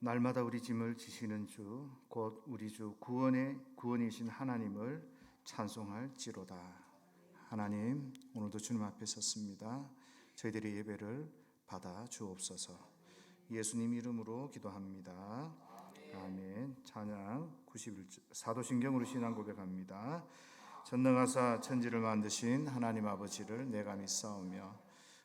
날마다 우리 짐을 지시는 주, 곧 우리 주 구원의 구원이신 하나님을 찬송할지로다. 하나님, 오늘도 주님 앞에 섰습니다. 저희들의 예배를 받아 주옵소서. 예수님 이름으로 기도합니다. 아멘. 찬양 91절 사도신경으로 신앙 고백합니다. 전능하사 천지를 만드신 하나님 아버지를 내가 믿사오며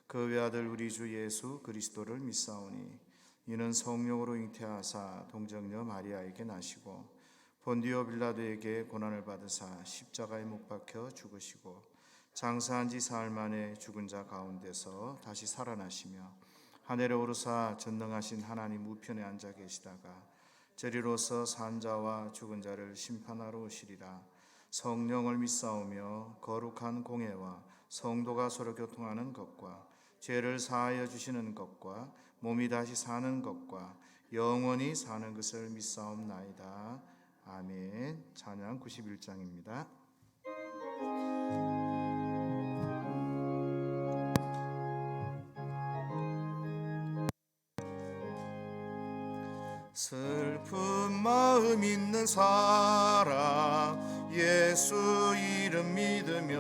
그 외아들 우리 주 예수 그리스도를 믿사오니 이는 성령으로 잉태하사 동정녀 마리아에게 나시고 본디오 빌라도에게 고난을 받으사 십자가에 못 박혀 죽으시고 장사한 지 사흘 만에 죽은 자 가운데서 다시 살아나시며 하늘에 오르사 전능하신 하나님 우편에 앉아 계시다가 저리로서 산 자와 죽은 자를 심판하러 오시리라. 성령을 믿사오며 거룩한 공회와 성도가 서로 교통하는 것과 죄를 사하여 주시는 것과 몸이 다시 사는 것과 영원히 사는 것을 믿사옵나이다. 아멘. 찬양 91장입니다. 슬픈 마음 있는 사람 예수 이름 믿으며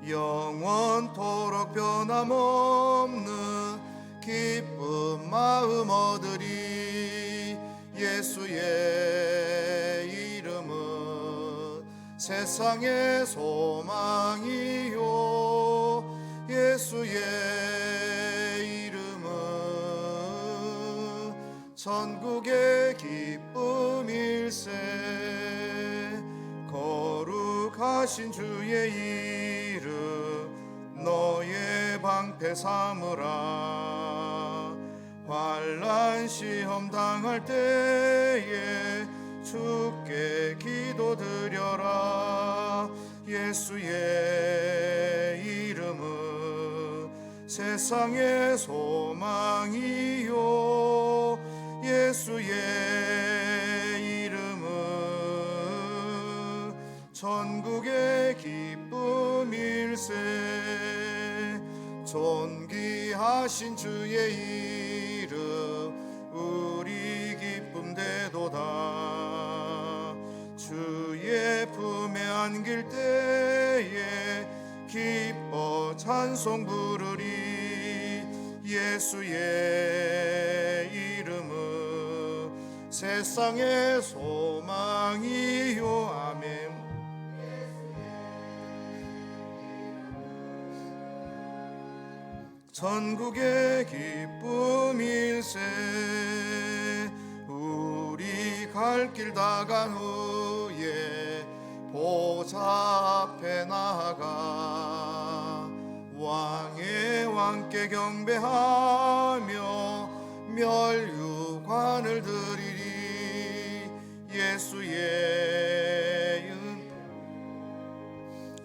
영원토록 변함없는 기쁜 마음 얻으리. 예수의 이름은 세상의 소망이요 예수의 이름은 천국의 기쁨일세. 거룩하신 주의 이름 너의 방패 삼으라. 환난 시험 당할 때에 주께 기도드려라. 예수의 이름은 세상의 소망이요 예수의 이름은 천국의 기쁨일세. 존귀하신 주의 이름 우리 기쁨 되도다. 주의 품에 안길 때에 기뻐 찬송 부르리. 예수의 이름은 세상의 소망이요. 아멘. 천국의 기쁨일세. 우리 갈 길 다 간 후에 보좌 앞에 나아가 왕의 왕께 경배하며 멸류관을 드리리. 예수의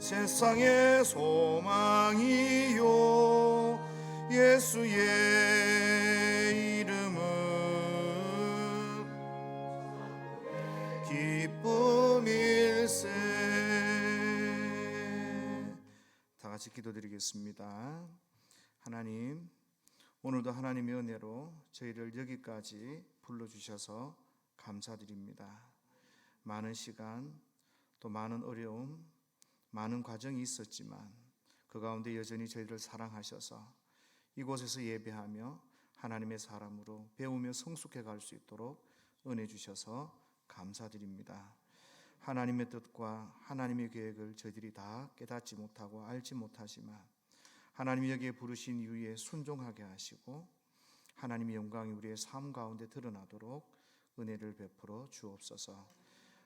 세상의 소망이요 예수의 이름은 기쁨일세. 다 같이 기도드리겠습니다. 하나님, 오늘도 하나님의 은혜로 저희를 여기까지 불러주셔서 감사드립니다. 많은 시간 또 많은 어려움 많은 과정이 있었지만 그 가운데 여전히 저희를 사랑하셔서 이곳에서 예배하며 하나님의 사람으로 배우며 성숙해 갈 수 있도록 은혜 주셔서 감사드립니다. 하나님의 뜻과 하나님의 계획을 저희들이 다 깨닫지 못하고 알지 못하지만 하나님이 여기에 부르신 이유에 순종하게 하시고 하나님의 영광이 우리의 삶 가운데 드러나도록 은혜를 베풀어 주옵소서.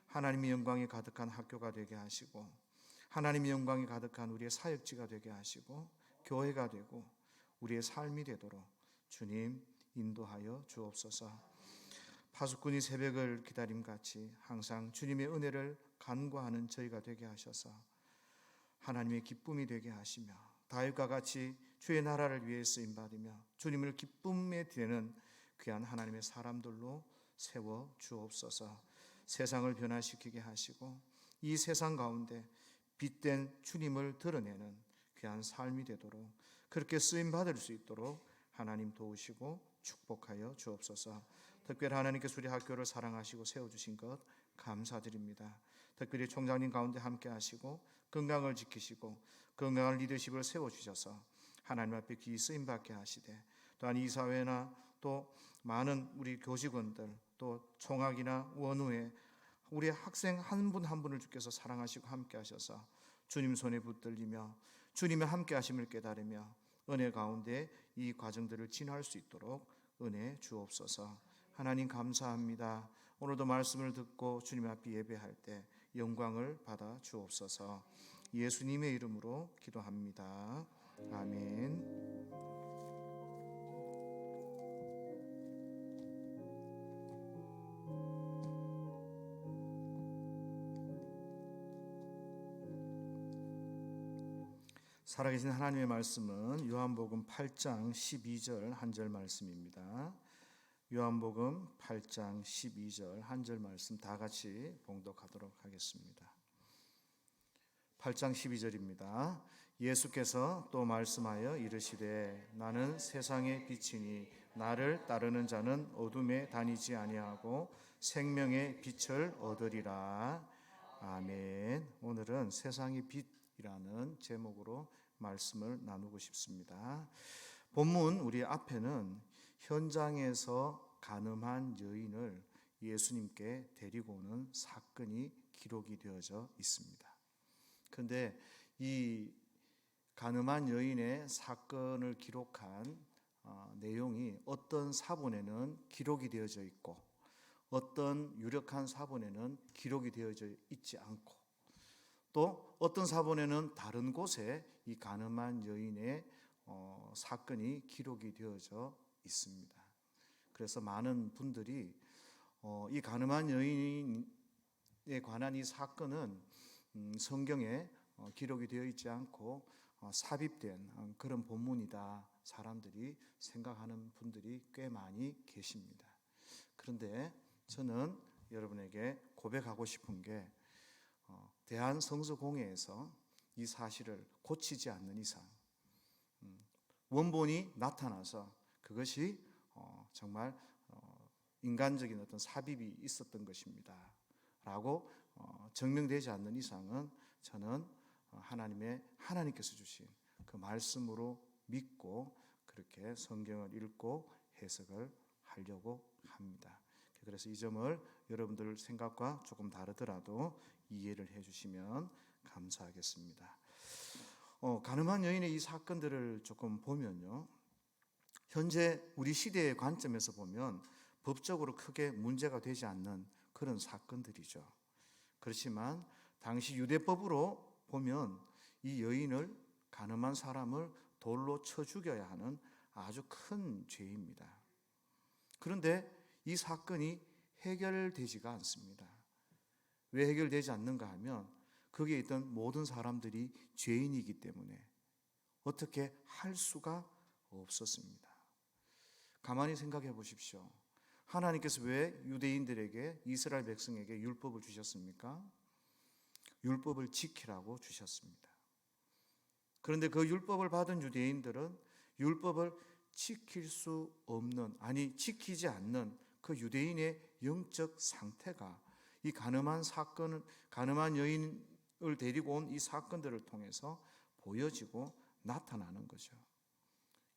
하나님의 영광이 가득한 학교가 되게 하시고 하나님의 영광이 가득한 우리의 사역지가 되게 하시고 교회가 되고 우리의 삶이 되도록 주님 인도하여 주옵소서. 파수꾼이 새벽을 기다림같이 항상 주님의 은혜를 간구하는 저희가 되게 하셔서 하나님의 기쁨이 되게 하시며 다윗과 같이 주의 나라를 위해 쓰임받으며 주님을 기쁨에 드리는 귀한 하나님의 사람들로 세워 주옵소서. 세상을 변화시키게 하시고 이 세상 가운데 빛된 주님을 드러내는 귀한 삶이 되도록 그렇게 쓰임받을 수 있도록 하나님 도우시고 축복하여 주옵소서. 특별히 하나님께서 우리 학교를 사랑하시고 세워주신 것 감사드립니다. 특별히 총장님 가운데 함께 하시고 건강을 지키시고 건강한 리더십을 세워주셔서 하나님 앞에 귀히 쓰임받게 하시되, 또한 이 사회나 또 많은 우리 교직원들, 또 총학이나 원우에 우리 학생 한 분 한 분을 주께서 사랑하시고 함께 하셔서 주님 손에 붙들리며 주님의 함께 하심을 깨달으며 은혜 가운데 이 과정들을 지나갈 수 있도록 은혜 주옵소서. 하나님 감사합니다. 오늘도 말씀을 듣고 주님 앞에 예배할 때 영광을 받아 주옵소서. 예수님의 이름으로 기도합니다. 아멘. 살아계신 하나님의 말씀은 요한복음 8장 12절 한 절 말씀입니다. 요한복음 8장 12절 한 절 말씀 다 같이 봉독하도록 하겠습니다. 8장 12절입니다. 예수께서 또 말씀하여 이르시되 나는 세상의 빛이니 나를 따르는 자는 어둠에 다니지 아니하고 생명의 빛을 얻으리라. 아멘. 오늘은 세상의 빛이라는 제목으로 말씀을 나누고 싶습니다. 본문 우리 앞에는 현장에서 간음한 여인을 예수님께 데리고 오는 사건이 기록이 되어져 있습니다. 그런데 이 간음한 여인의 사건을 기록한 내용이 어떤 사본에는 기록이 되어져 있고 어떤 유력한 사본에는 기록이 되어져 있지 않고, 또 어떤 사본에는 다른 곳에 이 간음한 여인의 사건이 기록이 되어져 있습니다. 그래서 많은 분들이 이 간음한 여인에 관한 이 사건은 성경에 기록이 되어 있지 않고 삽입된 그런 본문이다, 사람들이 생각하는 분들이 꽤 많이 계십니다. 그런데 저는 여러분에게 고백하고 싶은 게 대한성서공회에서 이 사실을 고치지 않는 이상 원본이 나타나서 그것이 정말 인간적인 어떤 삽입이 있었던 것입니다 라고 증명되지 않는 이상은 저는 하나님께서 주신 그 말씀으로 믿고 그렇게 성경을 읽고 해석을 하려고 합니다. 그래서 이 점을 여러분들 생각과 조금 다르더라도 이해를 해주시면 감사하겠습니다. 간음한 여인의 이 사건들을 조금 보면요, 현재 우리 시대의 관점에서 보면 법적으로 크게 문제가 되지 않는 그런 사건들이죠. 그렇지만 당시 유대법으로 보면 이 여인을, 간음한 사람을 돌로 쳐 죽여야 하는 아주 큰 죄입니다. 그런데 이 사건이 해결되지가 않습니다. 왜 해결되지 않는가 하면 거기에 있던 모든 사람들이 죄인이기 때문에 어떻게 할 수가 없었습니다. 가만히 생각해 보십시오. 하나님께서 왜 유대인들에게, 이스라엘 백성에게 율법을 주셨습니까? 율법을 지키라고 주셨습니다. 그런데 그 율법을 받은 유대인들은 율법을 지킬 수 없는, 지키지 않는 그 유대인의 영적 상태가 이 간음한 여인을 데리고 온 이 사건들을 통해서 보여지고 나타나는 거죠.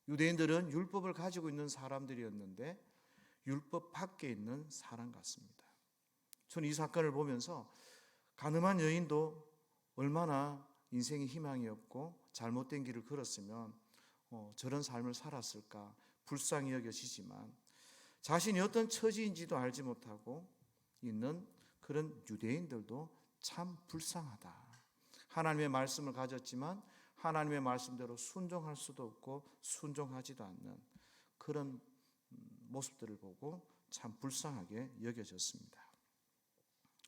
유대인들은 율법을 가지고 있는 사람들이었는데 율법 밖에 있는 사람 같습니다. 저는 이 사건을 보면서 간음한 여인도 얼마나 인생에 희망이 없고 잘못된 길을 걸었으면 저런 삶을 살았을까 불쌍히 여겨지지만, 자신이 어떤 처지인지도 알지 못하고 있는 그런 유대인들도 참 불쌍하다. 하나님의 말씀을 가졌지만 하나님의 말씀대로 순종할 수도 없고 순종하지도 않는 그런 모습들을 보고 참 불쌍하게 여겨졌습니다.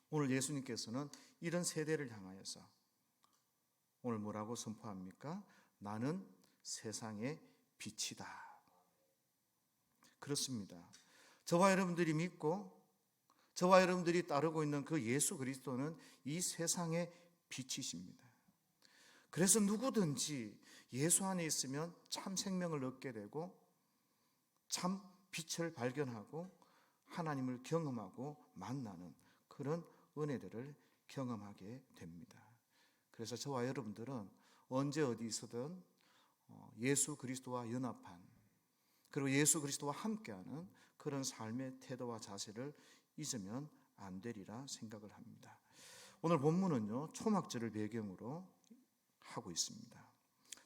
오늘 예수님께서는 이런 세대를 향하여서 오늘 뭐라고 선포합니까? 나는 세상의 빛이다. 그렇습니다. 저와 여러분들이 믿고 저와 여러분들이 따르고 있는 그 예수 그리스도는 이 세상의 빛이십니다. 그래서 누구든지 예수 안에 있으면 참 생명을 얻게 되고 참 빛을 발견하고 하나님을 경험하고 만나는 그런 은혜들을 경험하게 됩니다. 그래서 저와 여러분들은 언제 어디서든 예수 그리스도와 연합한, 그리고 예수 그리스도와 함께하는 그런 삶의 태도와 자세를 잊으면 안 되리라 생각을 합니다. 오늘 본문은요, 초막절을 배경으로 하고 있습니다.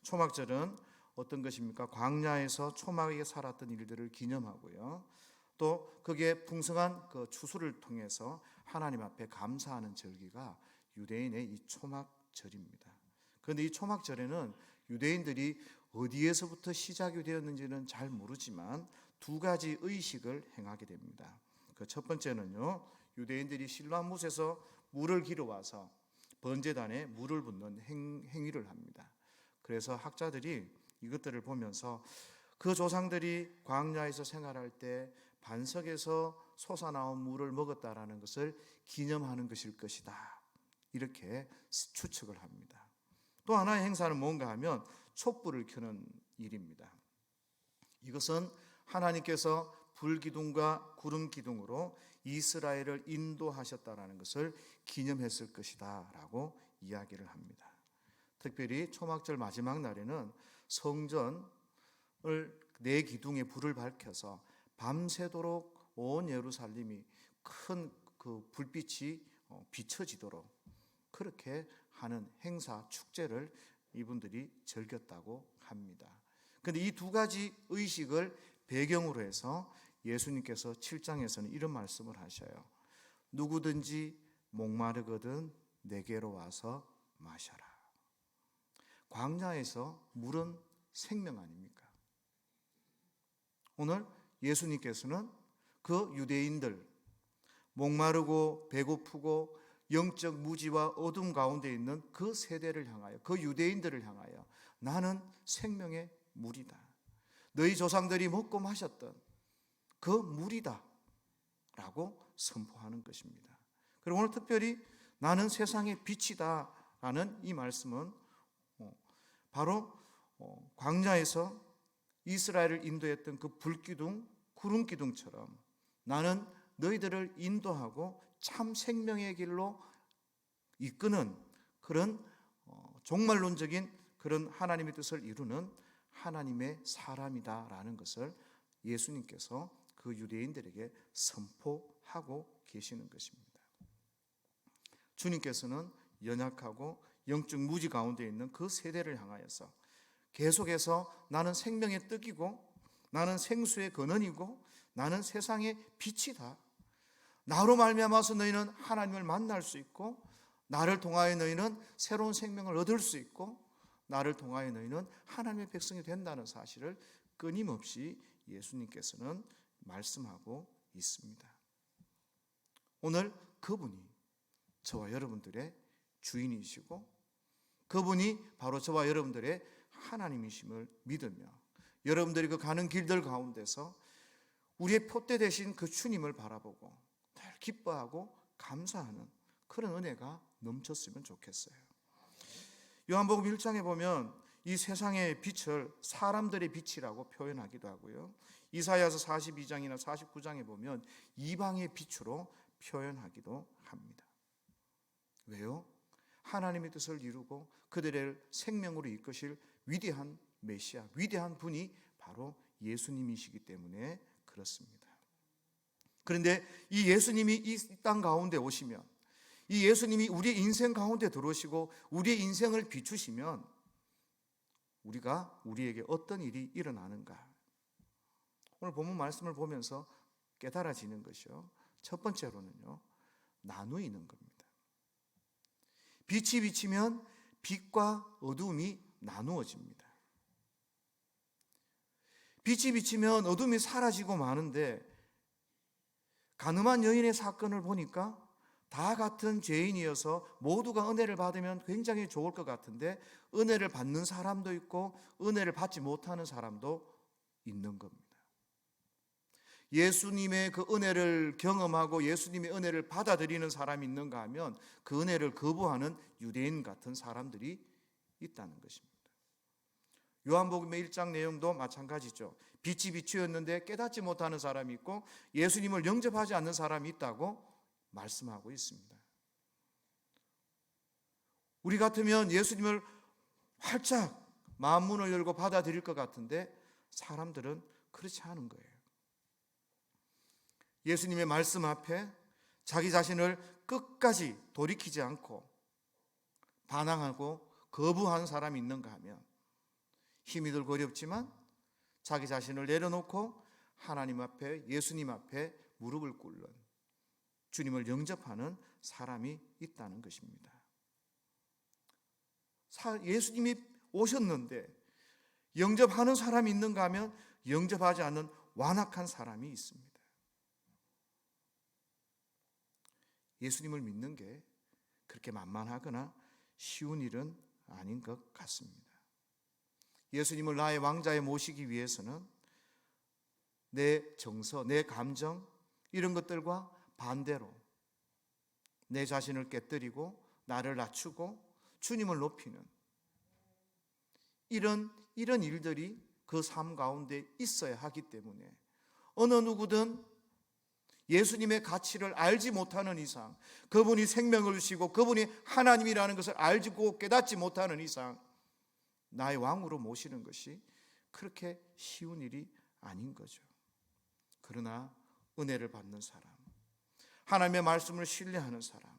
초막절은 어떤 것입니까? 광야에서 초막에 살았던 일들을 기념하고요, 또 그게 풍성한 그 추수를 통해서 하나님 앞에 감사하는 절기가 유대인의 이 초막절입니다. 그런데 이 초막절에는 유대인들이 어디에서부터 시작이 되었는지는 잘 모르지만 두 가지 의식을 행하게 됩니다. 그 첫 번째는요, 유대인들이 실로암못에서 물을 길어와서 번제단에 물을 붓는 행위를 합니다. 그래서 학자들이 이것들을 보면서 그 조상들이 광야에서 생활할 때 반석에서 솟아나온 물을 먹었다라는 것을 기념하는 것일 것이다, 이렇게 추측을 합니다. 또 하나의 행사는 뭔가 하면 촛불을 켜는 일입니다. 이것은 하나님께서 불기둥과 구름기둥으로 이스라엘을 인도하셨다라는 것을 기념했을 것이다 라고 이야기를 합니다. 특별히 초막절 마지막 날에는 성전을 네 기둥에 불을 밝혀서 밤새도록 온 예루살렘이 큰 그 불빛이 비춰지도록 그렇게 하는 행사, 축제를 이분들이 즐겼다고 합니다. 그런데 이 두 가지 의식을 배경으로 해서 예수님께서 7장에서는 이런 말씀을 하셔요. 누구든지 목마르거든 내게로 와서 마셔라. 광야에서 물은 생명 아닙니까? 오늘 예수님께서는 그 유대인들, 목마르고 배고프고 영적 무지와 어둠 가운데 있는 그 세대를 향하여, 그 유대인들을 향하여 나는 생명의 물이다, 너희 조상들이 먹고 마셨던 그 물이다 라고 선포하는 것입니다. 그리고 오늘 특별히 나는 세상의 빛이다 라는 이 말씀은 바로 광야에서 이스라엘을 인도했던 그 불기둥, 구름기둥처럼 나는 너희들을 인도하고 참 생명의 길로 이끄는 그런 종말론적인 그런 하나님의 뜻을 이루는 하나님의 사람이다라는 것을 예수님께서 그 유대인들에게 선포하고 계시는 것입니다. 주님께서는 연약하고 영적 무지 가운데 있는 그 세대를 향하여서 계속해서 나는 생명의 떡이고 나는 생수의 근원이고 나는 세상의 빛이다, 나로 말미암아서 너희는 하나님을 만날 수 있고 나를 통하여 너희는 새로운 생명을 얻을 수 있고 나를 통하여 너희는 하나님의 백성이 된다는 사실을 끊임없이 예수님께서는 말씀하고 있습니다. 오늘 그분이 저와 여러분들의 주인이시고 그분이 바로 저와 여러분들의 하나님이심을 믿으며 여러분들이 그 가는 길들 가운데서 우리의 표대 되신 그 주님을 바라보고 늘 기뻐하고 감사하는 그런 은혜가 넘쳤으면 좋겠어요. 요한복음 1장에 보면 이 세상의 빛을 사람들의 빛이라고 표현하기도 하고요, 이사야서 42장이나 49장에 보면 이방의 빛으로 표현하기도 합니다. 왜요? 하나님의 뜻을 이루고 그들의 생명으로 이끄실 위대한 메시아, 위대한 분이 바로 예수님이시기 때문에 그렇습니다. 그런데 이 예수님이 이 땅 가운데 오시면, 이 예수님이 우리의 인생 가운데 들어오시고 우리의 인생을 비추시면 우리에게 어떤 일이 일어나는가? 오늘 본문 말씀을 보면서 깨달아지는 것이요, 첫 번째로는요, 나누이는 겁니다. 빛이 비치면 빛과 어둠이 나누어집니다. 빛이 비치면 어둠이 사라지고 마는데, 가늠한 여인의 사건을 보니까 다 같은 죄인이어서 모두가 은혜를 받으면 굉장히 좋을 것 같은데 은혜를 받는 사람도 있고 은혜를 받지 못하는 사람도 있는 겁니다. 예수님의 그 은혜를 경험하고 예수님의 은혜를 받아들이는 사람이 있는가 하면 그 은혜를 거부하는 유대인 같은 사람들이 있다는 것입니다. 요한복음의 1장 내용도 마찬가지죠. 빛이 비추었는데 깨닫지 못하는 사람이 있고 예수님을 영접하지 않는 사람이 있다고 말씀하고 있습니다. 우리 같으면 예수님을 활짝 마음 문을 열고 받아들일 것 같은데 사람들은 그렇지 않은 거예요. 예수님의 말씀 앞에 자기 자신을 끝까지 돌이키지 않고 반항하고 거부하는 사람이 있는가 하면 힘이 들고 어렵지만 자기 자신을 내려놓고 하나님 앞에, 예수님 앞에 무릎을 꿇는, 주님을 영접하는 사람이 있다는 것입니다. 예수님이 오셨는데 영접하는 사람이 있는가 하면 영접하지 않는 완악한 사람이 있습니다. 예수님을 믿는 게 그렇게 만만하거나 쉬운 일은 아닌 것 같습니다. 예수님을 나의 왕자에 모시기 위해서는 내 정서, 내 감정 이런 것들과 반대로 내 자신을 깨뜨리고 나를 낮추고 주님을 높이는 이런 일들이 그 삶 가운데 있어야 하기 때문에 어느 누구든 예수님의 가치를 알지 못하는 이상, 그분이 생명을 주시고 그분이 하나님이라는 것을 알고 깨닫지 못하는 이상 나의 왕으로 모시는 것이 그렇게 쉬운 일이 아닌 거죠. 그러나 은혜를 받는 사람, 하나님의 말씀을 신뢰하는 사람,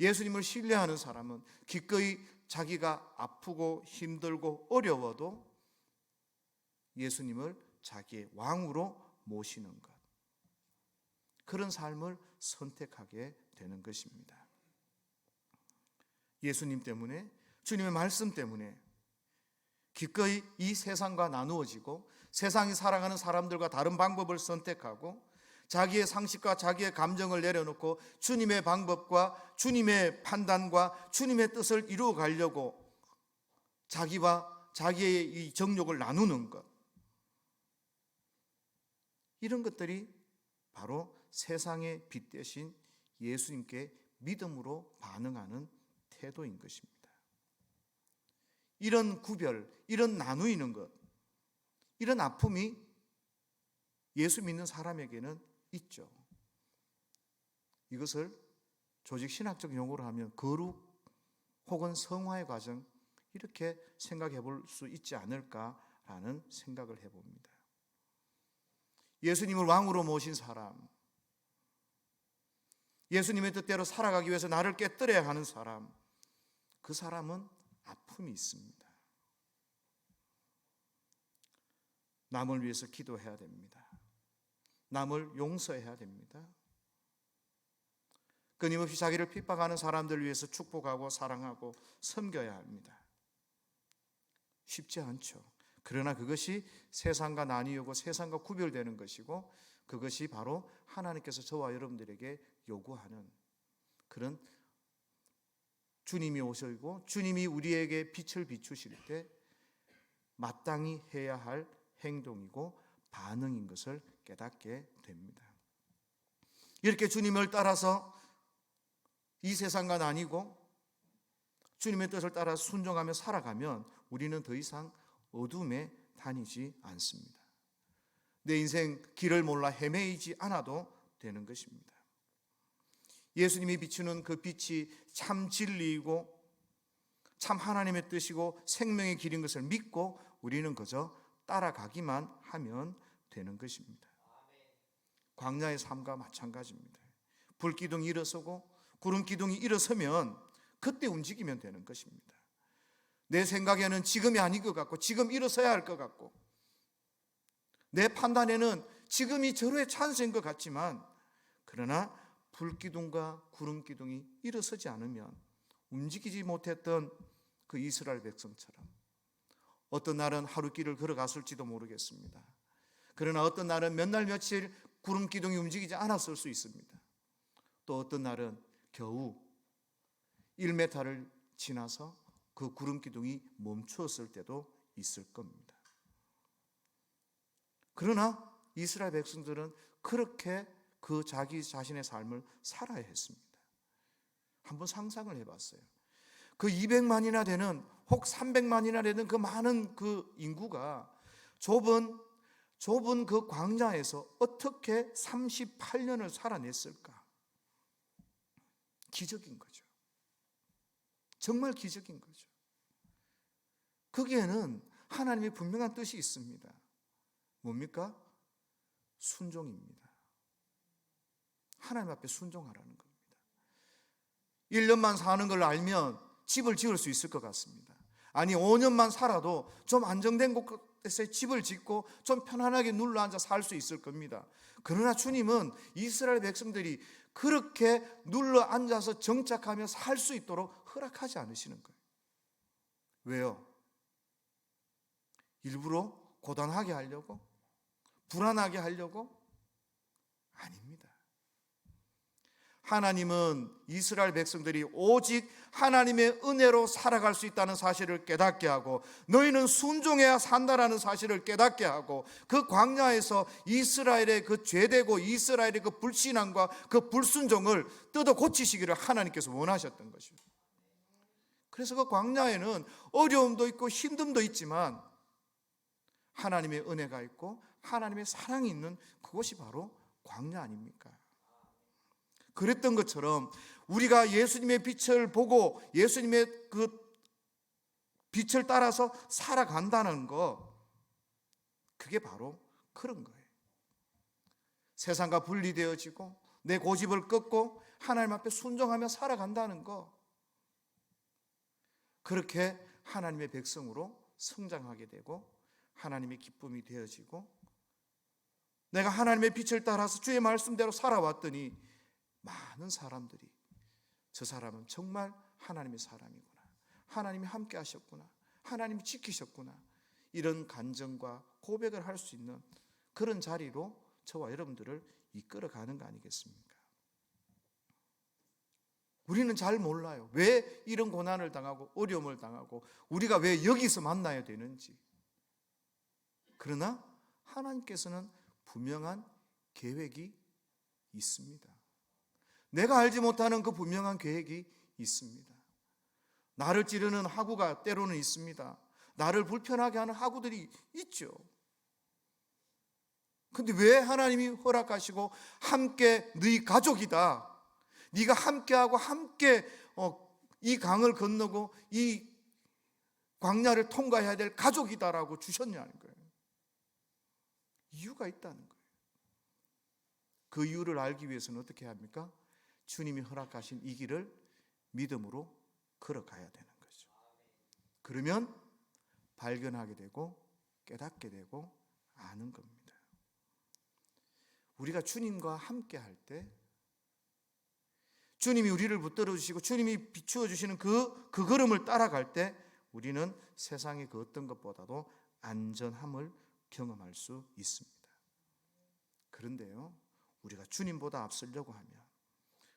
예수님을 신뢰하는 사람은 기꺼이 자기가 아프고 힘들고 어려워도 예수님을 자기의 왕으로 모시는 것, 그런 삶을 선택하게 되는 것입니다. 예수님 때문에, 주님의 말씀 때문에 기꺼이 이 세상과 나누어지고 세상이 살아가는 사람들과 다른 방법을 선택하고 자기의 상식과 자기의 감정을 내려놓고 주님의 방법과 주님의 판단과 주님의 뜻을 이루어 가려고 자기와 자기의 이 정욕을 나누는 것, 이런 것들이 바로 세상의 빛 대신 예수님께 믿음으로 반응하는 태도인 것입니다. 이런 구별, 이런 나누이는 것, 이런 아픔이 예수 믿는 사람에게는 있죠. 이것을 조직 신학적 용어로 하면 거룩 혹은 성화의 과정, 이렇게 생각해 볼 수 있지 않을까라는 생각을 해봅니다. 예수님을 왕으로 모신 사람, 예수님의 뜻대로 살아가기 위해서 나를 깨뜨려야 하는 사람, 그 사람은 아픔이 있습니다. 남을 위해서 기도해야 됩니다. 남을 용서해야 됩니다. 끊임없이 자기를 핍박하는 사람들을 위해서 축복하고 사랑하고 섬겨야 합니다. 쉽지 않죠. 그러나 그것이 세상과 나뉘고 세상과 구별되는 것이고 그것이 바로 하나님께서 저와 여러분들에게 요구하는 그런, 주님이 오시고 주님이 우리에게 빛을 비추실 때 마땅히 해야 할 행동이고 반응인 것을 깨닫게 됩니다. 이렇게 주님을 따라서 이 세상과 나뉘고 주님의 뜻을 따라 순종하며 살아가면 우리는 더 이상 어둠에 다니지 않습니다. 내 인생 길을 몰라 헤매이지 않아도 되는 것입니다. 예수님이 비추는 그 빛이 참 진리이고 참 하나님의 뜻이고 생명의 길인 것을 믿고 우리는 그저 따라가기만 하면 되는 것입니다. 광야의 삶과 마찬가지입니다. 불기둥이 일어서고 구름기둥이 일어서면 그때 움직이면 되는 것입니다. 내 생각에는 지금이 아닌 것 같고 지금 일어서야 할 것 같고 내 판단에는 지금이 절호의 찬스인 것 같지만 그러나 불기둥과 구름기둥이 일어서지 않으면 움직이지 못했던 그 이스라엘 백성처럼 어떤 날은 하루 길을 걸어갔을지도 모르겠습니다. 그러나 어떤 날은 몇 날 며칠 구름기둥이 움직이지 않았을 수 있습니다. 또 어떤 날은 겨우 1m를 지나서 그 구름기둥이 멈추었을 때도 있을 겁니다. 그러나 이스라엘 백성들은 그렇게 그 자기 자신의 삶을 살아야 했습니다. 한번 상상을 해봤어요. 그 200만이나 되는 혹 300만이나 되는 그 많은 그 인구가 좁은 그 광야에서 어떻게 38년을 살아냈을까? 기적인 거죠. 정말 기적인 거죠. 거기에는 하나님의 분명한 뜻이 있습니다. 뭡니까? 순종입니다. 하나님 앞에 순종하라는 겁니다. 1년만 사는 걸 알면 집을 지을 수 있을 것 같습니다. 아니 5년만 살아도 좀 안정된 곳에서 집을 짓고 좀 편안하게 눌러앉아 살 수 있을 겁니다. 그러나 주님은 이스라엘 백성들이 그렇게 눌러앉아서 정착하며 살 수 있도록 허락하지 않으시는 거예요. 왜요? 일부러 고단하게 하려고? 불안하게 하려고? 아닙니다. 하나님은 이스라엘 백성들이 오직 하나님의 은혜로 살아갈 수 있다는 사실을 깨닫게 하고, 너희는 순종해야 산다라는 사실을 깨닫게 하고, 그 광야에서 이스라엘의 그 죄되고 이스라엘의 그 불신앙과 그 불순종을 뜯어 고치시기를 하나님께서 원하셨던 것입니다. 그래서 그 광야에는 어려움도 있고 힘듦도 있지만 하나님의 은혜가 있고 하나님의 사랑이 있는 그곳이 바로 광야 아닙니까? 그랬던 것처럼 우리가 예수님의 빛을 보고 예수님의 그 빛을 따라서 살아간다는 거, 그게 바로 그런 거예요. 세상과 분리되어지고 내 고집을 꺾고 하나님 앞에 순종하며 살아간다는 거, 그렇게 하나님의 백성으로 성장하게 되고 하나님의 기쁨이 되어지고, 내가 하나님의 빛을 따라서 주의 말씀대로 살아왔더니 많은 사람들이 저 사람은 정말 하나님의 사람이구나, 하나님이 함께 하셨구나, 하나님이 지키셨구나, 이런 간증과 고백을 할 수 있는 그런 자리로 저와 여러분들을 이끌어가는 거 아니겠습니까? 우리는 잘 몰라요. 왜 이런 고난을 당하고 어려움을 당하고 우리가 왜 여기서 만나야 되는지. 그러나 하나님께서는 분명한 계획이 있습니다. 내가 알지 못하는 그 분명한 계획이 있습니다. 나를 찌르는 하구가 때로는 있습니다. 나를 불편하게 하는 하구들이 있죠. 근데 왜 하나님이 허락하시고 함께 너희 가족이다, 네가 함께하고 함께 이 강을 건너고 이 광야를 통과해야 될 가족이다라고 주셨냐는 거예요. 이유가 있다는 거예요. 그 이유를 알기 위해서는 어떻게 합니까? 주님이 허락하신 이 길을 믿음으로 걸어가야 되는 거죠. 그러면 발견하게 되고 깨닫게 되고 아는 겁니다. 우리가 주님과 함께 할 때, 주님이 우리를 붙들어 주시고 주님이 비추어 주시는 그 걸음을 따라갈 때 우리는 세상의 그 어떤 것보다도 안전함을 경험할 수 있습니다. 그런데요, 우리가 주님보다 앞서려고 하면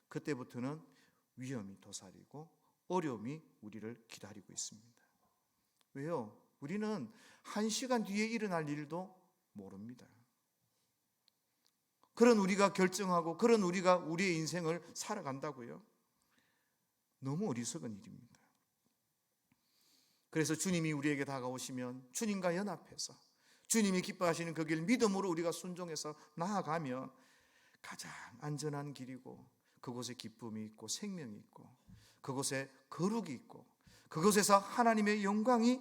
그때부터는 위험이 도사리고 어려움이 우리를 기다리고 있습니다. 왜요? 우리는 1시간 뒤에 일어날 일도 모릅니다. 그런 우리가 결정하고 그런 우리가 우리의 인생을 살아간다고요? 너무 어리석은 일입니다. 그래서 주님이 우리에게 다가오시면 주님과 연합해서 주님이 기뻐하시는 그 길 믿음으로 우리가 순종해서 나아가면 가장 안전한 길이고, 그곳에 기쁨이 있고 생명이 있고 그곳에 거룩이 있고 그곳에서 하나님의 영광이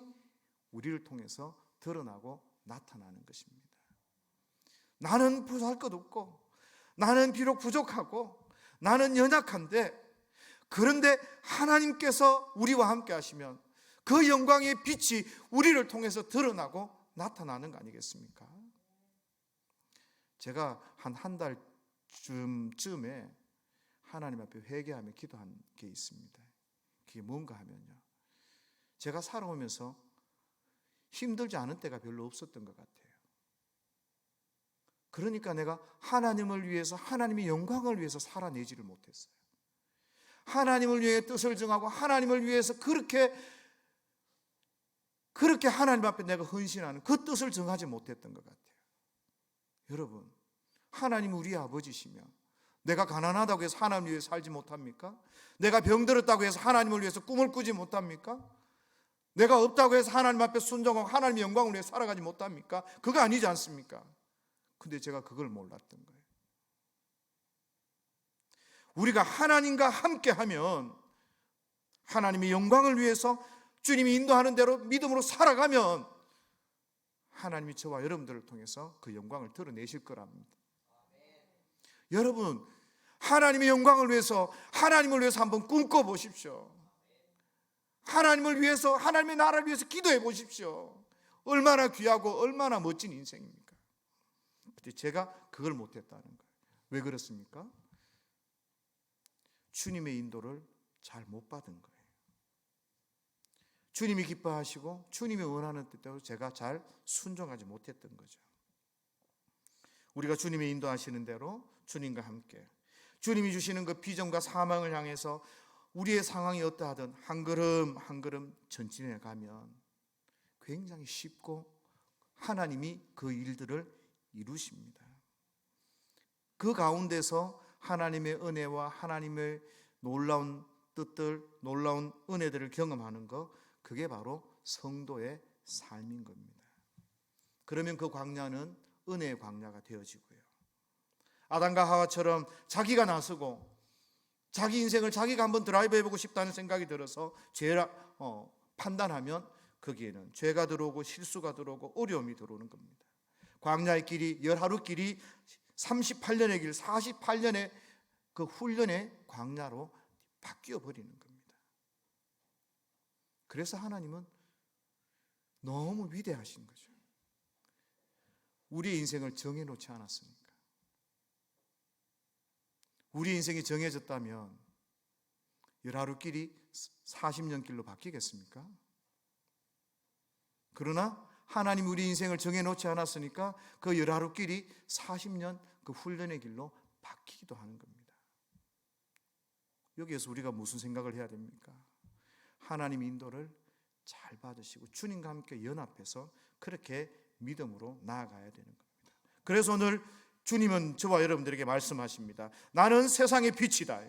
우리를 통해서 드러나고 나타나는 것입니다. 나는 부족할 것 없고, 나는 비록 부족하고, 나는 연약한데, 그런데 하나님께서 우리와 함께 하시면 그 영광의 빛이 우리를 통해서 드러나고 나타나는 거 아니겠습니까? 제가 한 달쯤에 하나님 앞에 회개하며 기도한 게 있습니다. 그게 뭔가 하면요, 제가 살아오면서 힘들지 않은 때가 별로 없었던 것 같아요. 그러니까 내가 하나님을 위해서, 하나님의 영광을 위해서 살아내지를 못했어요. 하나님을 위해 뜻을 정하고 하나님을 위해서 그렇게 하나님 앞에 내가 헌신하는 그 뜻을 정하지 못했던 것 같아요. 여러분, 하나님 우리 아버지시며 내가 가난하다고 해서 하나님을 위해 살지 못합니까? 내가 병들었다고 해서 하나님을 위해서 꿈을 꾸지 못합니까? 내가 없다고 해서 하나님 앞에 순종하고 하나님의 영광을 위해 살아가지 못합니까? 그거 아니지 않습니까? 근데 제가 그걸 몰랐던 거예요. 우리가 하나님과 함께하면, 하나님의 영광을 위해서 주님이 인도하는 대로 믿음으로 살아가면 하나님이 저와 여러분들을 통해서 그 영광을 드러내실 거랍니다. 여러분, 하나님의 영광을 위해서, 하나님을 위해서 한번 꿈꿔보십시오. 하나님을 위해서, 하나님의 나라를 위해서 기도해 보십시오. 얼마나 귀하고 얼마나 멋진 인생입니까? 근데 제가 그걸 못했다는 거예요. 왜 그렇습니까? 주님의 인도를 잘 못 받은 거예요. 주님이 기뻐하시고 주님이 원하는 뜻대로 제가 잘 순종하지 못했던 거죠. 우리가 주님이 인도하시는 대로 주님과 함께, 주님이 주시는 그 비전과 사망을 향해서 우리의 상황이 어떠하든 한 걸음 한 걸음 전진해 가면 굉장히 쉽고 하나님이 그 일들을 이루십니다. 그 가운데서 하나님의 은혜와 하나님의 놀라운 뜻들, 놀라운 은혜들을 경험하는 것, 그게 바로 성도의 삶인 겁니다. 그러면 그 광야는 은혜의 광야가 되어지고요, 아담과 하와처럼 자기가 나서고 자기 인생을 자기가 한번 드라이브 해보고 싶다는 생각이 들어서 죄를 판단하면 거기에는 죄가 들어오고 실수가 들어오고 어려움이 들어오는 겁니다. 광야의 길이, 열하루 길이 38년의 길, 48년의 그 훈련의 광야로 바뀌어 버리는 겁니다. 그래서 하나님은 너무 위대하신 거죠. 우리의 인생을 정해놓지 않았습니까? 우리 인생이 정해졌다면 열하루 길이 40년 길로 바뀌겠습니까? 그러나 하나님 우리 인생을 정해놓지 않았으니까 그 열하루 길이 40년 그 훈련의 길로 바뀌기도 하는 겁니다. 여기에서 우리가 무슨 생각을 해야 됩니까? 하나님 인도를 잘 받으시고 주님과 함께 연합해서 그렇게 믿음으로 나아가야 되는 겁니다. 그래서 오늘 주님은 저와 여러분들에게 말씀하십니다. 나는 세상의 빛이다.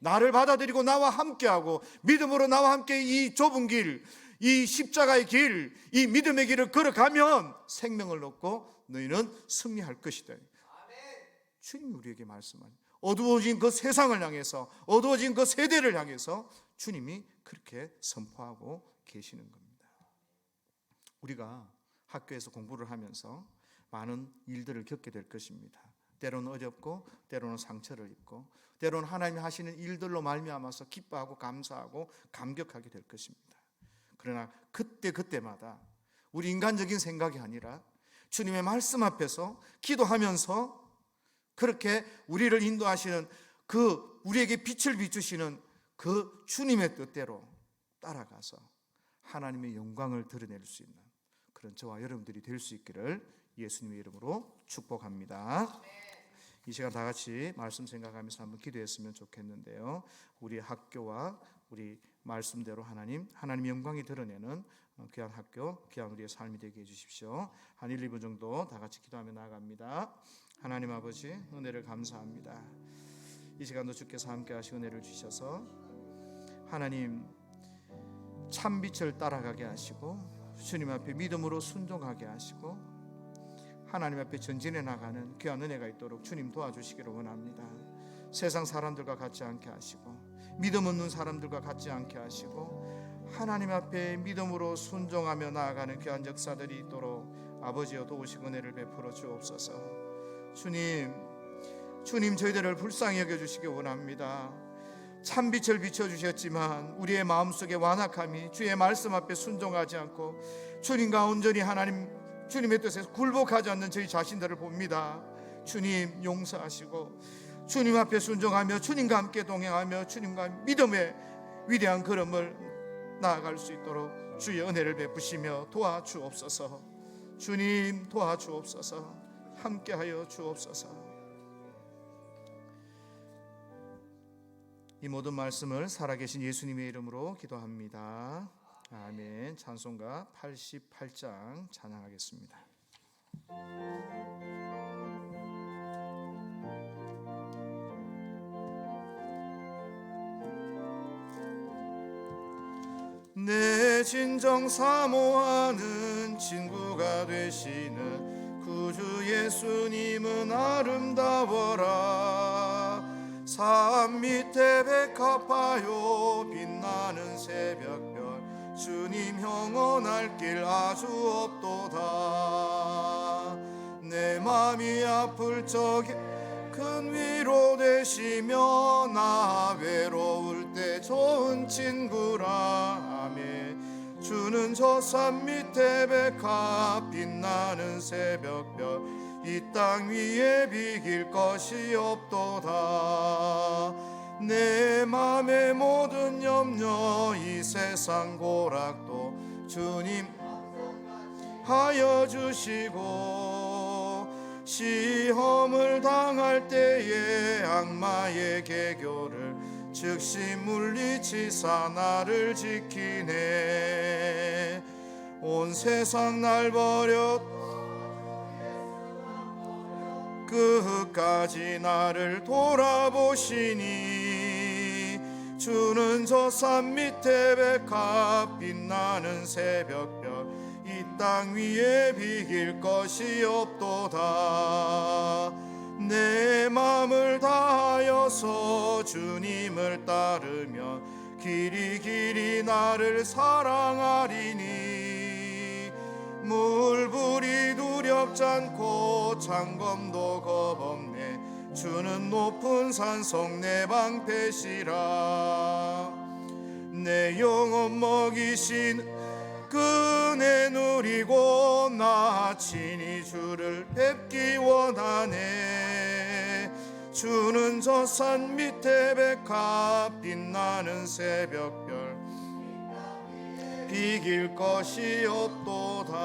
나를 받아들이고 나와 함께하고 믿음으로 나와 함께 이 좁은 길, 이 십자가의 길, 이 믿음의 길을 걸어가면 생명을 얻고 너희는 승리할 것이다. 주님이 우리에게 말씀하십니다. 어두워진 그 세상을 향해서, 어두워진 그 세대를 향해서 주님이 그렇게 선포하고 계시는 겁니다. 우리가 학교에서 공부를 하면서 많은 일들을 겪게 될 것입니다. 때로는 어렵고 때로는 상처를 입고 때로는 하나님이 하시는 일들로 말미암아서 기뻐하고 감사하고 감격하게 될 것입니다. 그러나 그때마다 우리 인간적인 생각이 아니라 주님의 말씀 앞에서 기도하면서 그렇게 우리를 인도하시는 그 우리에게 빛을 비추시는 그 주님의 뜻대로 따라가서 하나님의 영광을 드러낼 수 있는 그런 저와 여러분들이 될 수 있기를 예수님의 이름으로 축복합니다. 이 시간 다 같이 말씀 생각하면서 한번 기도했으면 좋겠는데요. 우리 학교와 우리 말씀대로 하나님 영광이 드러내는 귀한 학교, 귀한 우리의 삶이 되게 해주십시오. 한 1, 2분 정도 다 같이 기도하며 나아갑니다. 하나님 아버지, 은혜를 감사합니다. 이 시간도 주께서 함께 하시고 은혜를 주셔서 하나님 참 빛을 따라가게 하시고 주님 앞에 믿음으로 순종하게 하시고 하나님 앞에 전진해 나가는 귀한 은혜가 있도록 주님 도와주시기를 원합니다. 세상 사람들과 같지 않게 하시고 믿음 없는 사람들과 같지 않게 하시고 하나님 앞에 믿음으로 순종하며 나아가는 귀한 역사들이 있도록 아버지여 도우시고 은혜를 베풀어 주옵소서. 주님 저희들을 불쌍히 여겨주시기 원합니다. 참빛을 비춰주셨지만 우리의 마음속에 완악함이 주의 말씀 앞에 순종하지 않고 주님과 온전히 주님의 뜻에 굴복하지 않는 저희 자신들을 봅니다. 주님 용서하시고 주님 앞에 순종하며 주님과 함께 동행하며 주님과 믿음의 위대한 걸음을 나아갈 수 있도록 주의 은혜를 베푸시며 도와주옵소서. 주님 도와주옵소서. 함께하여 주옵소서. 이 모든 말씀을 살아계신 예수님의 이름으로 기도합니다. 아멘. 찬송가 88장 찬양하겠습니다. 내 진정 사모하는 친구가 되시는 구주 예수님은 아름다워라. 산 밑에 백합하여 빛나는 새벽별 주님 영원할 길 아주 없도다. 내 맘이 아플 적에 큰 위로 되시며 나 외로울 때 좋은 친구라. 아멘. 주는 저 산 밑에 백합 빛나는 새벽별 이 땅 위에 비길 것이 없도다. 내 맘의 모든 염려 이 세상 고락도 주님 하여 주시고 시험을 당할 때에 악마의 계교를 즉시 물리치사 나를 지키네. 온 세상 날 버려 끝까지 나를 돌아보시니 주는 저 산 밑에 백합 빛나는 새벽별 이 땅 위에 비길 것이 없도다. 내 맘을 다하여서 주님을 따르며 길이 길이 나를 사랑하리니 물불이 두렵지 않고 창검도 겁없네. 주는 높은 산속 내 방패시라. 내 영혼 먹이신 그네 누리고 나 친히 주를 뵙기 원하네. 주는 저 산 밑에 백합 빛나는 새벽별 비길 것이 없도다.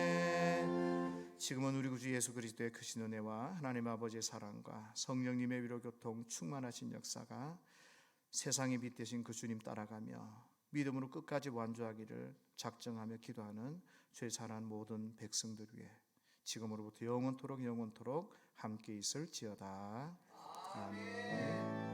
아멘. 지금은 우리 구주 예수 그리스도의 크신 은혜와 하나님 아버지의 사랑과 성령님의 위로 교통 충만하신 역사가 세상의 빛 되신 그 주님 따라가며 믿음으로 끝까지 완주하기를 작정하며 기도하는 죄 사랑하는 모든 백성들 위해 지금으로부터 영원토록 함께 있을지어다. 아멘.